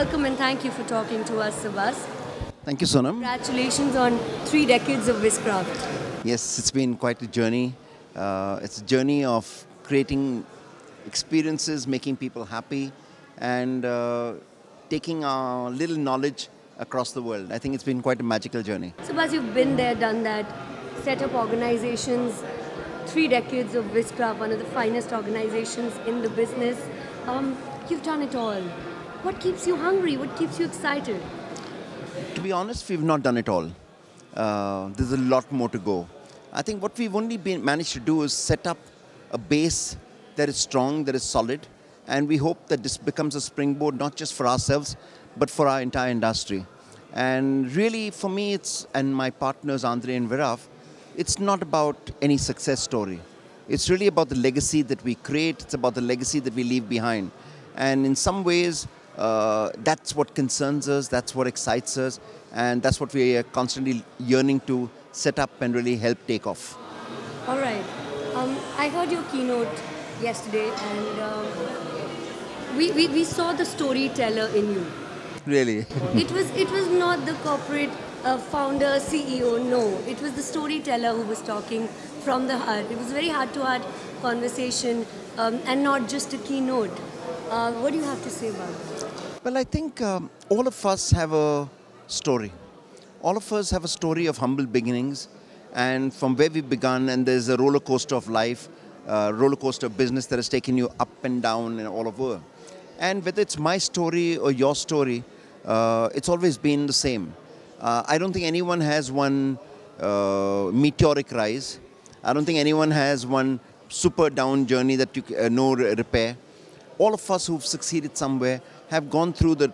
welcome and thank you for talking to us, Sabbas. Thank you, Sonam. Congratulations on 3 decades of Wizcraft. Yes, it's been quite a journey. It's a journey of creating experiences, making people happy, and taking our little knowledge across the world. I think it's been quite a magical journey. Sabbas, you've been there, done that, set up organizations, 3 decades of Wizcraft, one of the finest organizations in the business. You've done it all. What keeps you hungry? What keeps you excited? To be honest, we've not done it all. There's a lot more to go. I think what we've only managed to do is set up a base that is strong, that is solid, and we hope that this becomes a springboard not just for ourselves, but for our entire industry. And really, for me, and my partners, Andre and Viraf, it's not about any success story. It's really about the legacy that we create. It's about the legacy that we leave behind. And in some ways, that's what concerns us, that's what excites us, and that's what we are constantly yearning to set up and really help take off. All right. I heard your keynote yesterday, and we saw the storyteller in you. Really? It was not the corporate founder, CEO, no. It was the storyteller who was talking from the heart. It was a very heart-to-heart conversation and not just a keynote. What do you have to say about it? Well, I think all of us have a story. All of us have a story of humble beginnings and from where we begun, and there's a roller coaster of life, roller coaster of business that has taken you up and down and all over. And whether it's my story or your story, it's always been the same. I don't think anyone has one meteoric rise. I don't think anyone has one super down journey that you no repair. All of us who've succeeded somewhere have gone through the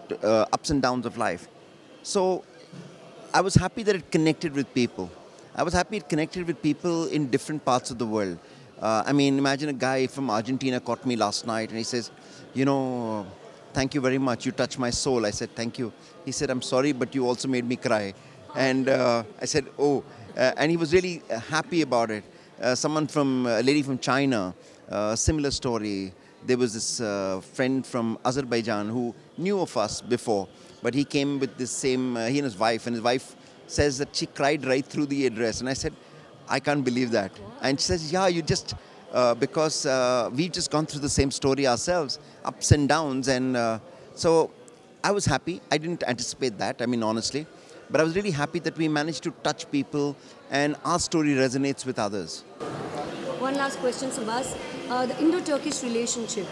ups and downs of life. So I was happy that it connected with people. I was happy it connected with people in different parts of the world. I mean, imagine a guy from Argentina caught me last night and he says, you know, thank you very much, you touched my soul. I said, thank you. He said, I'm sorry, but you also made me cry. And I said, oh, and he was really happy about it. A lady from China, similar story. There was this friend from Azerbaijan who knew of us before, but he came with this same, he and his wife says that she cried right through the address. And I said, I can't believe that. And she says, yeah, you just, because we've just gone through the same story ourselves, ups and downs. And so I was happy. I didn't anticipate that, I mean, honestly. But I was really happy that we managed to touch people and our story resonates with others. One last question, Sabbas. The Indo-Turkish relationship.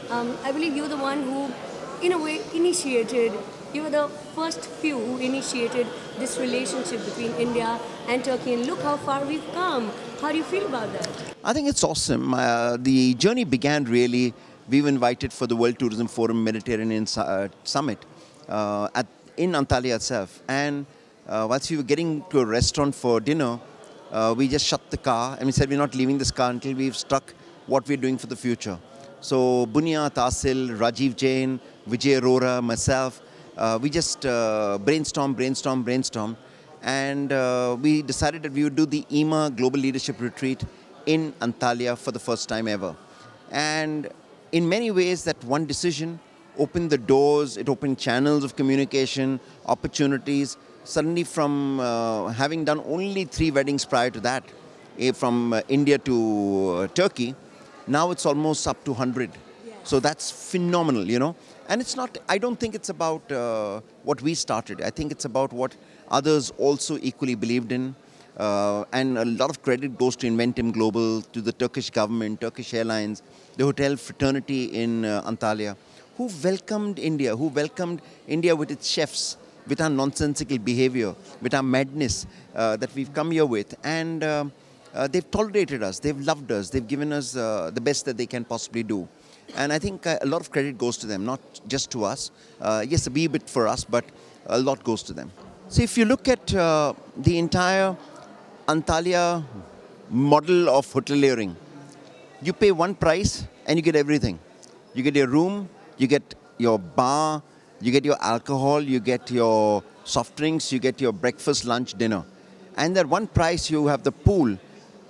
I believe you're the one who, in a way, you were the first few who initiated this relationship between India and Turkey. And look how far we've come. How do you feel about that? I think it's awesome. The journey began really, we were invited for the World Tourism Forum Mediterranean Summit in Antalya itself. And whilst we were getting to a restaurant for dinner, we just shut the car and we said we're not leaving this car until we've struck what we're doing for the future. So Bünyat, Asil, Rajeev, Jain, Vijay, Arora, myself, we just brainstorm, and we decided that we would do the IMA Global Leadership Retreat in Antalya for the first time ever. And in many ways, that one decision opened the doors, it opened channels of communication, opportunities. Suddenly from having done only 3 weddings prior to that, from India to Turkey, now it's almost up to 100. Yeah. So that's phenomenal, you know. And it's not, I don't think it's about what we started. I think it's about what others also equally believed in. And a lot of credit goes to Inventum Global, to the Turkish government, Turkish Airlines, the hotel fraternity in Antalya, who welcomed India with its chefs, with our nonsensical behavior, with our madness that we've come here with. And they've tolerated us, they've loved us, they've given us the best that they can possibly do. And I think a lot of credit goes to them, not just to us. Yes, a wee bit for us, but a lot goes to them. So if you look at the entire Antalya model of hoteliering, you pay one price and you get everything. You get your room, you get your bar, you get your alcohol, you get your soft drinks, you get your breakfast, lunch, dinner. And at one price you have the pool.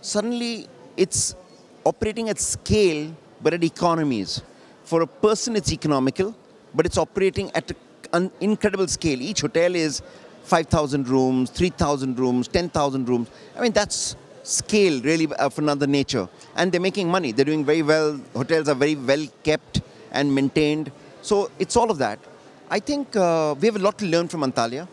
Suddenly it's operating at scale but at economies. For a person it's economical, but it's operating at incredible scale. Each hotel is 5,000 rooms, 3,000 rooms, 10,000 rooms. I mean, that's scale really of another nature. And they're making money. They're doing very well. Hotels are very well kept and maintained. So it's all of that. I think we have a lot to learn from Antalya.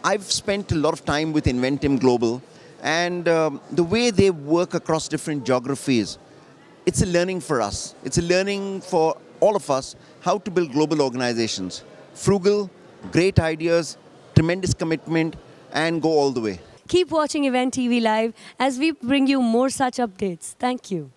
I've spent a lot of time with Inventum Global, and the way they work across different geographies, it's a learning for us. It's a learning for all of us how to build global organizations. Frugal, great ideas, tremendous commitment, and go all the way. Keep watching Event TV Live as we bring you more such updates. Thank you.